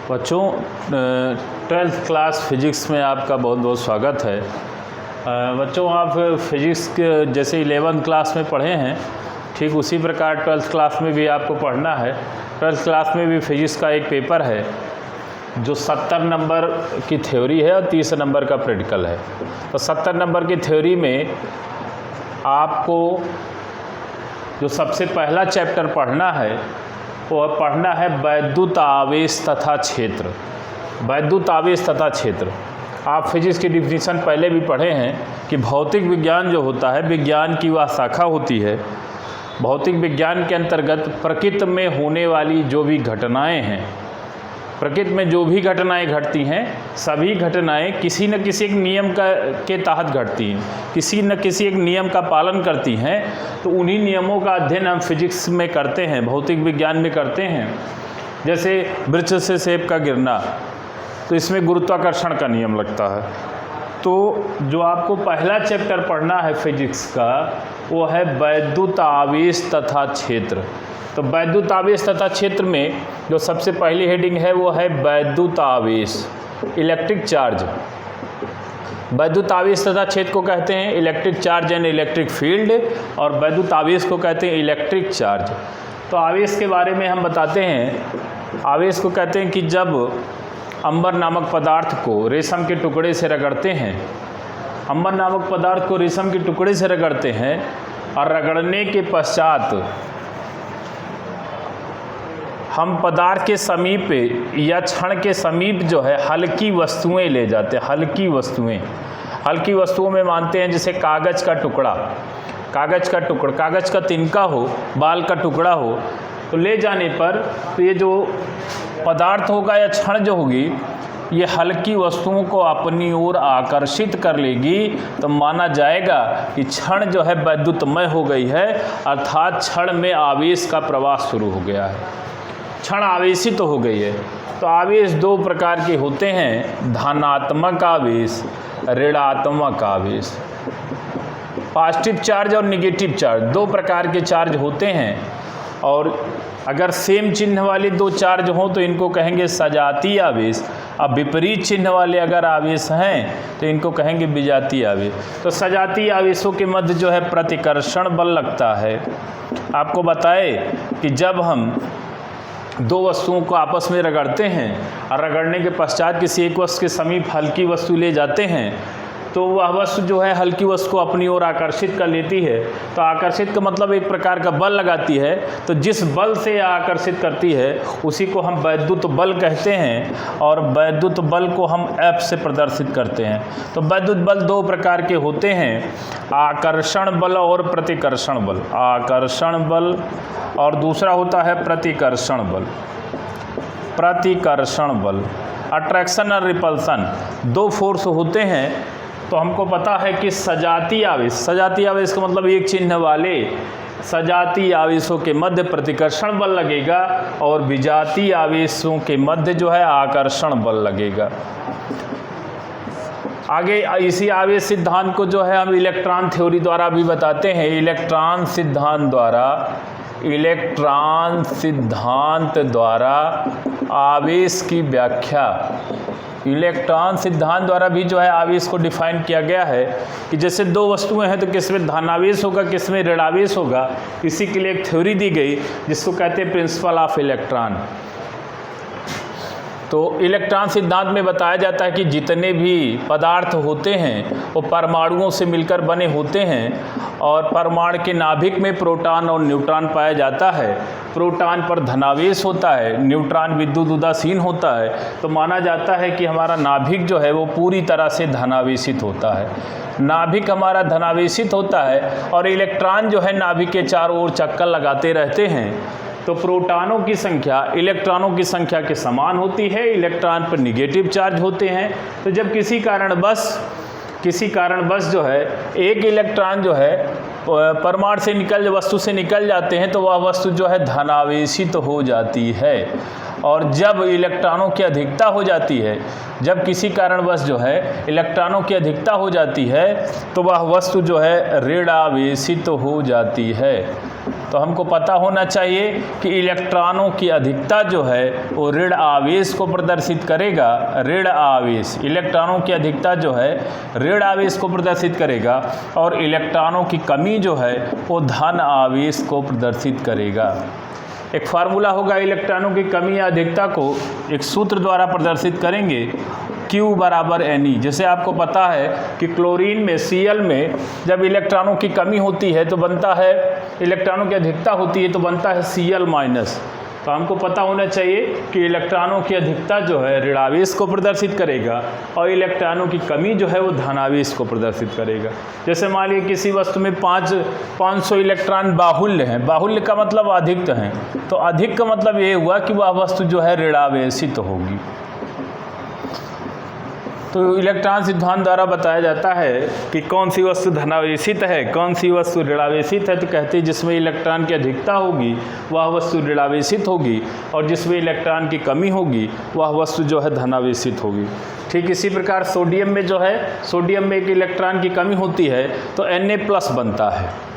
बच्चों, 12th class physics में आपका बहुत बहुत स्वागत है। बच्चों, आप फिजिक्स के जैसे 11th क्लास में पढ़े हैं, ठीक उसी प्रकार 12th क्लास में भी आपको पढ़ना है। 12th क्लास में भी फिजिक्स का एक पेपर है जो 70 नंबर की थ्योरी है और 30 नंबर का प्रैक्टिकल है। तो 70 नंबर की थ्योरी में आपको जो सबसे पहला चैप्टर पढ़ना है वो पढ़ना है वैद्युत आवेश तथा क्षेत्र। वैद्युत आवेश तथा क्षेत्र, आप फिजिक्स की डिफिनीशन पहले भी पढ़े हैं कि भौतिक विज्ञान जो होता है, विज्ञान की वह शाखा होती है। भौतिक विज्ञान के अंतर्गत प्रकृति में होने वाली जो भी घटनाएं हैं, प्रकृति में जो भी घटनाएं घटती हैं, सभी घटनाएं किसी न किसी एक नियम के तहत घटती हैं, किसी न किसी एक नियम का पालन करती हैं। तो उन्हीं नियमों का अध्ययन हम फिजिक्स में करते हैं, भौतिक विज्ञान में करते हैं। जैसे वृक्ष से सेब का गिरना, तो इसमें गुरुत्वाकर्षण का नियम लगता है। तो जो आपको पहला चैप्टर पढ़ना है फिजिक्स का, वो है वैद्युत आवेश तथा क्षेत्र। तो वैद्युत आवेश तथा क्षेत्र में जो सबसे पहली हेडिंग है वो है वैद्युत आवेश, इलेक्ट्रिक चार्ज। वैद्युत आवेश तथा क्षेत्र को कहते हैं electric charge and electric field, और वैद्युत आवेश को कहते हैं इलेक्ट्रिक चार्ज। तो आवेश के बारे में हम बताते हैं। आवेश को कहते हैं कि जब अंबर नामक पदार्थ को रेशम के टुकड़े से रगड़ते हैं, अंबर नामक पदार्थ को रेशम के टुकड़े से रगड़ते हैं और रगड़ने के पश्चात हम पदार्थ के समीप या क्षण के समीप जो है हल्की वस्तुएं ले जाते हैं। हल्की वस्तुओं में मानते हैं जैसे कागज़ का टुकड़ा, कागज़ का तिनका हो, बाल का टुकड़ा हो, तो ले जाने पर तो ये जो पदार्थ होगा या क्षण जो होगी, ये हल्की वस्तुओं को अपनी ओर आकर्षित कर लेगी। तो माना जाएगा कि क्षण जो है वैद्युतमय हो गई है, अर्थात क्षण में आवेश का प्रवाह शुरू हो गया है, क्षण आवेशित तो हो गई है। तो आवेश दो प्रकार के होते हैं, धनात्मक आवेश, ऋणात्मक आवेश। पॉजिटिव चार्ज और निगेटिव चार्ज, दो प्रकार के चार्ज होते हैं। और अगर सेम चिन्ह वाले दो चार्ज हों तो इनको कहेंगे सजातीय आवेश। अब विपरीत चिन्ह वाले अगर आवेश हैं तो इनको कहेंगे विजातीय आवेश। तो सजातीय आवेशों के मध्य जो है प्रतिकर्षण बल लगता है। आपको बताए कि जब हम दो वस्तुओं को आपस में रगड़ते हैं और रगड़ने के पश्चात किसी एक वस्तु के समीप हल्की वस्तु ले जाते हैं, तो वह वस्तु जो है हल्की वस्तु को अपनी ओर आकर्षित कर लेती है। तो आकर्षित का मतलब एक प्रकार का बल लगाती है। तो जिस बल से आकर्षित करती है उसी को हम वैद्युत बल कहते हैं, और वैद्युत बल को हम F से प्रदर्शित करते हैं। तो वैद्युत बल दो प्रकार के होते हैं, आकर्षण बल और प्रतिकर्षण बल। आकर्षण बल और दूसरा होता है प्रतिकर्षण बल। प्रतिकर्षण बल, अट्रैक्शन और रिपल्सन, दो फोर्स होते हैं। तो हमको पता है कि सजातीय आवेश का मतलब एक चिन्ह वाले सजातीय आवेशों के मध्य प्रतिकर्षण बल लगेगा और विजातीय आवेशों के मध्य जो है आकर्षण बल लगेगा। आगे इसी आवेश सिद्धांत को जो है हम इलेक्ट्रॉन थ्योरी द्वारा भी बताते हैं। इलेक्ट्रॉन सिद्धांत द्वारा आवेश की व्याख्या, इलेक्ट्रॉन सिद्धांत द्वारा भी जो है आवेश को डिफाइन किया गया है कि जैसे दो वस्तुएं हैं तो किसमें धनावेश होगा, किसमें ऋणावेश होगा। इसी के लिए एक थ्योरी दी गई जिसको कहते हैं प्रिंसिपल ऑफ इलेक्ट्रॉन। तो इलेक्ट्रॉन सिद्धांत में बताया जाता है कि जितने भी पदार्थ होते हैं वो परमाणुओं से मिलकर बने होते हैं, और परमाणु के नाभिक में प्रोटॉन और न्यूट्रॉन पाया जाता है। प्रोटॉन पर धनावेश होता है, न्यूट्रॉन विद्युत उदासीन होता है। तो माना जाता है कि हमारा नाभिक जो है वो पूरी तरह से धनावेशित होता है। नाभिक हमारा धनावेशित होता है और इलेक्ट्रॉन जो है नाभिक के चारों ओर चक्कर लगाते रहते हैं। तो प्रोटॉनों की संख्या इलेक्ट्रॉनों की संख्या के समान होती है। इलेक्ट्रॉन पर निगेटिव चार्ज होते हैं। तो जब किसी कारणवश जो है एक इलेक्ट्रॉन जो है परमाणु से वस्तु से निकल जाते हैं, तो वह वस्तु जो है धनावेशित हो जाती है। और जब इलेक्ट्रॉनों की अधिकता हो जाती है, जब किसी कारणवश जो है इलेक्ट्रॉनों की अधिकता हो जाती है, तो वह वस्तु जो है ऋणावेशित हो जाती है। तो हमको पता होना चाहिए कि इलेक्ट्रॉनों की अधिकता जो है वो ऋण आवेश को प्रदर्शित करेगा। ऋण आवेश, इलेक्ट्रॉनों की अधिकता जो है ऋण आवेश को प्रदर्शित करेगा और इलेक्ट्रॉनों की कमी जो है वो धन आवेश को प्रदर्शित करेगा। एक फार्मूला होगा इलेक्ट्रॉनों की कमी या अधिकता को एक सूत्र द्वारा प्रदर्शित करेंगे, Q बराबर Ne। जैसे आपको पता है कि क्लोरीन में Cl में जब इलेक्ट्रॉनों की कमी होती है तो बनता है, इलेक्ट्रॉनों की अधिकता होती है तो बनता है Cl माइनस। तो हमको पता होना चाहिए कि इलेक्ट्रॉनों की अधिकता जो है ऋणावेश को प्रदर्शित करेगा और इलेक्ट्रॉनों की कमी जो है वो धनावेश को प्रदर्शित करेगा। जैसे मान लीजिए किसी वस्तु में 500 इलेक्ट्रॉन बाहुल्य हैं, बाहुल्य का मतलब अधिक हैं, तो अधिक का मतलब ये हुआ कि वह वस्तु जो है ऋणावेशित होगी। तो इलेक्ट्रॉन सिद्धांत द्वारा बताया जाता है कि कौन सी वस्तु धनावेशित है, कौन सी वस्तु ऋणावेशित है। तो कहते हैं जिसमें इलेक्ट्रॉन की अधिकता होगी वह वस्तु ऋणावेशित होगी और जिसमें इलेक्ट्रॉन की कमी होगी वह वस्तु जो है धनावेशित होगी। ठीक इसी प्रकार सोडियम में जो है, सोडियम में एक इलेक्ट्रॉन की कमी होती है तो Na+ बनता है।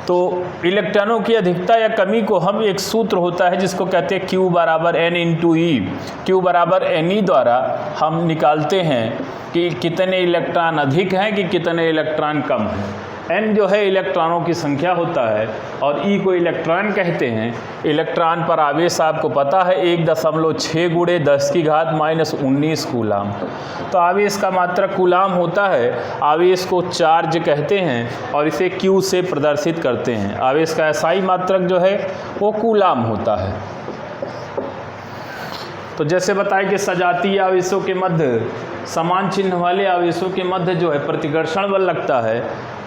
तो इलेक्ट्रॉनों की अधिकता या कमी को हम एक सूत्र होता है जिसको कहते हैं Q बराबर N इंटू ई। Q बराबर Ne द्वारा हम निकालते हैं कि कितने इलेक्ट्रॉन अधिक हैं कि कितने इलेक्ट्रॉन कम हैं। N जो है इलेक्ट्रॉनों की संख्या होता है और E को इलेक्ट्रॉन कहते हैं। इलेक्ट्रॉन पर आवेश आपको पता है 1.6 × 10⁻⁻19 कूलाम। तो आवेश का मात्रक कूलाम होता है। आवेश को चार्ज कहते हैं और इसे Q से प्रदर्शित करते हैं। आवेश का SI मात्रक जो है वो कूलाम होता है। तो जैसे बताएं कि सजातीय आवेशों के मध्य, समान चिन्ह वाले आवेशों के मध्य जो है प्रतिकर्षण बल लगता है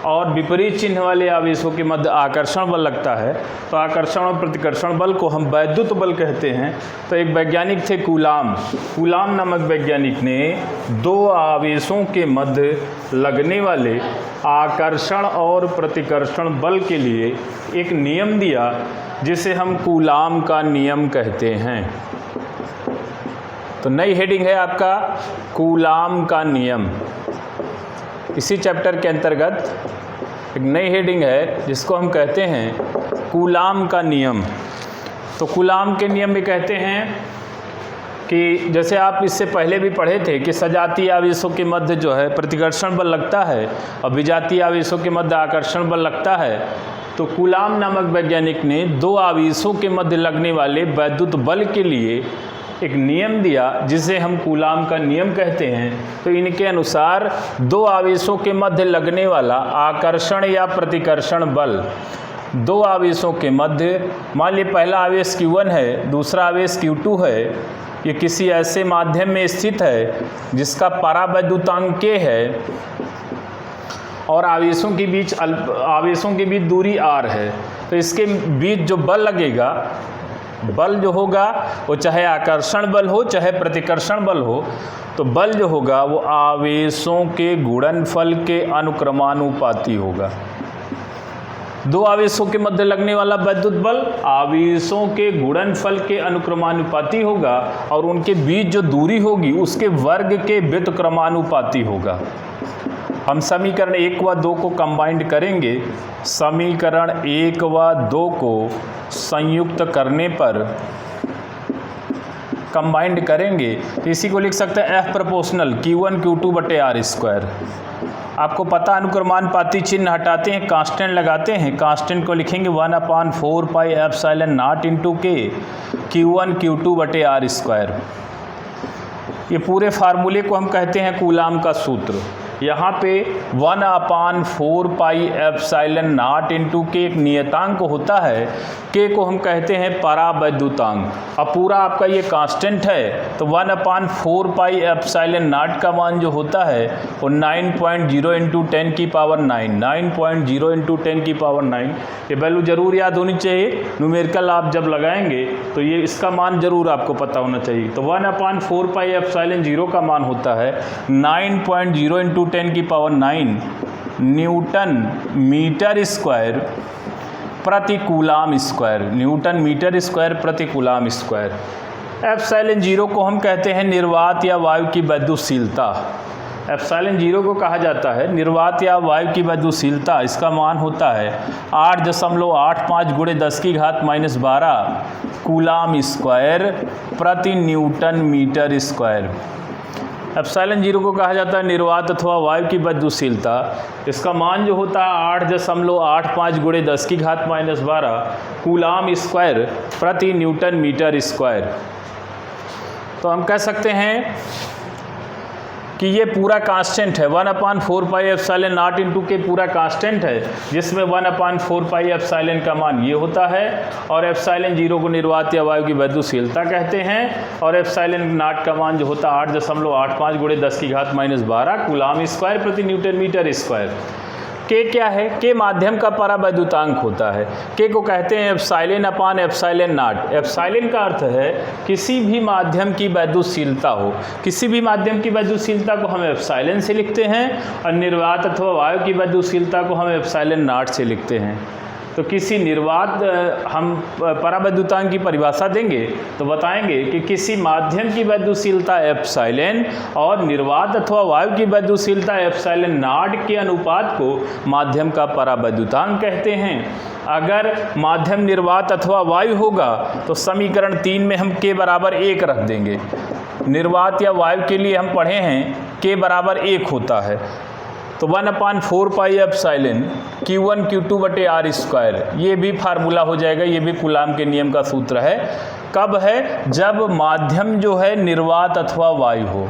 और विपरीत चिन्ह वाले आवेशों के मध्य आकर्षण बल लगता है। तो आकर्षण और प्रतिकर्षण बल को हम वैद्युत बल कहते हैं। तो एक वैज्ञानिक थे कूलाम, कूलाम नामक वैज्ञानिक ने दो आवेशों के मध्य लगने वाले आकर्षण और प्रतिकर्षण बल के लिए एक नियम दिया जिसे हम कूलाम का नियम कहते हैं। तो नई हेडिंग है आपका कूलाम का नियम। इसी चैप्टर के अंतर्गत एक नई हेडिंग है जिसको हम कहते हैं कूलाम का नियम। तो कूलाम के नियम में कहते हैं कि जैसे आप इससे पहले भी पढ़े थे कि सजातीय आवेशों के मध्य जो है प्रतिकर्षण बल लगता है और विजातीय आवेशों के मध्य आकर्षण बल लगता है। तो कूलाम नामक वैज्ञानिक ने दो आवेशों के मध्य लगने वाले वैद्युत बल के लिए एक नियम दिया जिसे हम कूलाम का नियम कहते हैं। तो इनके अनुसार दो आवेशों के मध्य लगने वाला आकर्षण या प्रतिकर्षण बल, दो आवेशों के मध्य, मान लीजिए पहला आवेश Q1 है, दूसरा आवेश Q2 है, ये किसी ऐसे माध्यम में स्थित है जिसका परावैद्युतांक K है और आवेशों के बीच दूरी R है। तो इसके बीच जो बल लगेगा, बल जो होगा वो चाहे आकर्षण बल हो चाहे प्रतिकर्षण बल हो, तो बल जो होगा वो आवेशों के गुणनफल के अनुक्रमानुपाती होगा। दो आवेशों के मध्य लगने वाला वैद्युत बल आवेशों के गुणनफल के अनुक्रमानुपाती होगा और उनके बीच जो दूरी होगी उसके वर्ग के व्युत्क्रमानुपाती होगा। हम समीकरण 1 व 2 को कंबाइंड करेंगे। समीकरण 1 व 2 को संयुक्त करने पर, कंबाइंड करेंगे तो इसी को लिख सकते हैं F प्रोपोर्शनल Q1 Q2 बटे R²। आपको पता अनुक्रमानुपाती चिन्ह हटाते हैं, कांस्टेंट लगाते हैं। कांस्टेंट को लिखेंगे 1/4 pi epsilon not into K Q1 Q2 बटे R²। ये पूरे फार्मूले को हम कहते हैं कूलाम का सूत्र। यहाँ पे 1/4 pi epsilon not into K एक नियतांक होता है। K को हम कहते हैं परावैद्युतांक। अब पूरा आपका ये कांस्टेंट है तो 1/4 पाई एप्सिलॉन नॉट का मान जो होता है वो 9.0 इंटू 10 की पावर 9, 9.0 इंटू 10 की पावर 9। ये वैल्यू जरूर याद होनी चाहिए। न्यूमेरिकल आप जब लगाएंगे तो ये इसका मान जरूर आपको पता होना चाहिए। तो 1/4 पाई एप्सिलॉन 0 का मान होता है 9.0 इंटू 10 की पावर 9 न्यूटन मीटर स्क्वायर प्रति coulomb square, newton metre square प्रति कूलाम स्क्वायर। एप्सिलॉन 0 को हम कहते हैं निर्वात या वायु की वैद्युतशीलता। एप्सिलॉन 0 को कहा जाता है निर्वात या वायु की गतिशीलता। इसका मान होता है 8.85 गुणे 10 की घात -12 कूलाम स्क्वायर प्रति न्यूटन मीटर स्क्वायर। एप्सिलॉन 0 को कहा जाता है निर्वात अथवा वायु की गतिशीलता। इसका मान जो होता है 8.85 गुणे 10 की घात -12 कूलाम स्क्वायर प्रति न्यूटन मीटर स्क्वायर। तो हम कह सकते हैं कि ये पूरा कांस्टेंट है 1/4 पाई एप्सिलॉन नॉट इंटू के पूरा कांस्टेंट है, जिसमें 1/4 पाई एप्सिलॉन का मान ये होता है और एप्सिलॉन 0 को निर्वात या वायु की गतिशीलता कहते हैं और एप्सिलॉन नॉट का मान जो होता है 8.85 गुणे 10 की घात -12 कूलाम स्क्वायर प्रति न्यूटन मीटर स्क्वायर। के क्या है? के माध्यम का परावैद्युतांक होता है। के को कहते हैं epsilon upon epsilon not. Epsilon का अर्थ है किसी भी माध्यम की वैद्युशीलता हो। किसी भी माध्यम की वैद्युशीलता को हम एप्सिलॉन से लिखते हैं और निर्वात अथवा वायु की वैद्युशीलता को हम एप्सिलॉन नॉट से लिखते हैं। तो किसी निर्वात हम परावैद्युतांक की परिभाषा देंगे तो बताएंगे कि किसी माध्यम की वैद्युशीलता एप्सिलॉन और निर्वात अथवा वायु की वैद्युशीलता एप्सिलॉन नॉट के अनुपात को माध्यम का परावैद्युतांक कहते हैं। अगर माध्यम निर्वात अथवा वायु होगा तो समीकरण 3 में हम के बराबर 1 रख देंगे। निर्वात या वायु के लिए हम पढ़े हैं के बराबर 1 होता है, तो 1/4 पाई एप्सिलॉन Q1 Q2 बटे R स्क्वायर, ये भी फार्मूला हो जाएगा। ये भी कूलाम के नियम का सूत्र है। कब है? जब माध्यम जो है निर्वात अथवा वायु हो।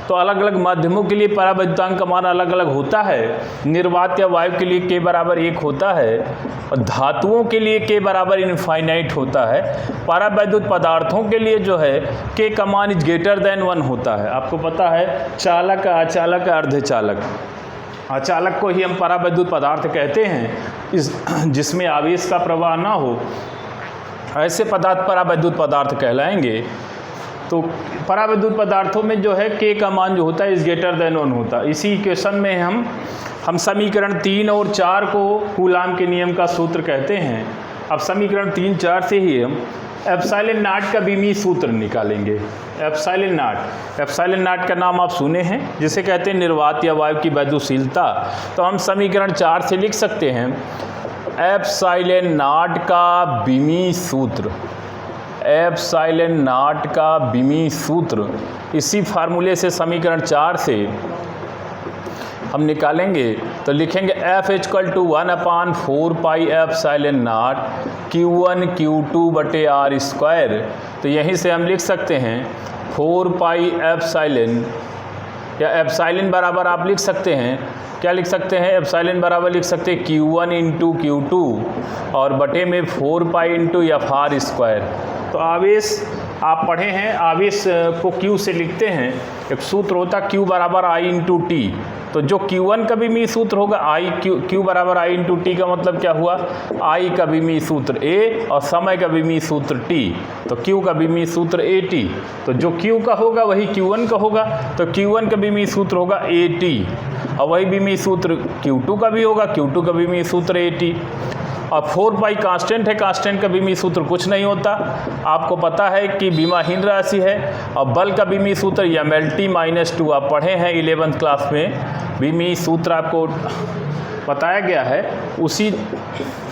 तो अलग अलग माध्यमों के लिए परावैद्युतांक का मान अलग अलग होता है। निर्वात या वायु के लिए के बराबर 1 होता है और धातुओं के लिए के बराबर इनफाइनाइट होता है। परावैद्युत पदार्थों के लिए जो है के का मान इज ग्रेटर देन 1 होता है। आपको पता है चालक, अचालक, अर्धचालक। अचालक को ही हम परावैद्युत पदार्थ कहते हैं जिसमें आवेश का प्रवाह ना हो, ऐसे पदार्थ परावैद्युत पदार्थ कहलाएंगे। तो परावैद्युत पदार्थों में जो है के का मान जो होता है इज ग्रेटर देन 1 होता है। इसी इक्वेशन में हम समीकरण 3 और 4 को कूलाम के नियम का सूत्र कहते हैं। अब समीकरण 3, 4 से ही हम एप्सिलॉन नॉट का बीमीय सूत्र निकालेंगे। एप्सिलॉन नॉट का नाम आप सुने हैं, जिसे कहते हैं निर्वात या वायु की वैद्युशीलता। तो हम समीकरण 4 से लिख सकते हैं एप्सिलॉन नॉट का बीमीय सूत्र। एप्सिलॉन नॉट का बीमीय सूत्र इसी फार्मूले से समीकरण 4 से हम निकालेंगे तो लिखेंगे F = 1/4 pi epsilon not Q1 Q2 बटे R स्क्वायर। तो यहीं से हम लिख सकते हैं 4 पाई एप्सिलॉन, या एप्सिलॉन बराबर आप लिख सकते हैं, क्या लिख सकते हैं? एप्सिलॉन बराबर लिख सकते हैं Q1 × Q2 और बटे में 4 पाई × FR स्क्वायर। तो आवेश आप पढ़े हैं, आवेश को Q से लिखते हैं, एक सूत्र होता है Q बराबर I × T। तो जो Q1 का बीमीय सूत्र होगा Q बराबर I × T का मतलब क्या हुआ? I का बीमीय सूत्र A और समय का बीमीय सूत्र T, तो Q का बीमीय सूत्र AT। तो जो Q का होगा वही Q1 का होगा, तो Q1 का बीमीय सूत्र होगा AT और वही बीमीय सूत्र Q2 का भी होगा, Q2 का बीमीय सूत्र AT। और 4 पाई कांस्टेंट है, कांस्टेंट का बीमीय सूत्र कुछ नहीं होता। आपको पता है कि बीमाहीन राशि है और बल का बीमीय सूत्र mLT-2 आप पढ़े हैं 11th क्लास में। बीमीय सूत्र आपको बताया गया है, उसी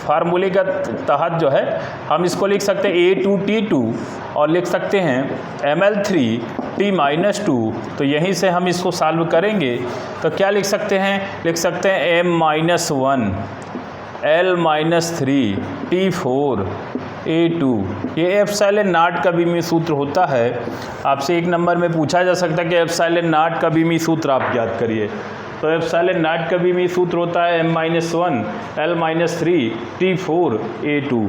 फार्मूले का तहत जो है हम इसको लिख सकते हैं A2T2 और लिख सकते हैं mL3T-2। तो यहीं से हम इसको सॉल्व करेंगे तो क्या लिख सकते हैं? लिख सकते हैं M-1 L-3T4 A2। ये एप्सिलॉन नॉट का बीमीय सूत्र होता है। आपसे 1 नंबर में पूछा जा सकता है कि एप्सिलॉन नॉट का बीमीय सूत्र आप याद करिए। तो एप्सिलॉन नॉट का बीमीय सूत्र होता है M-1 L-3T4 A2।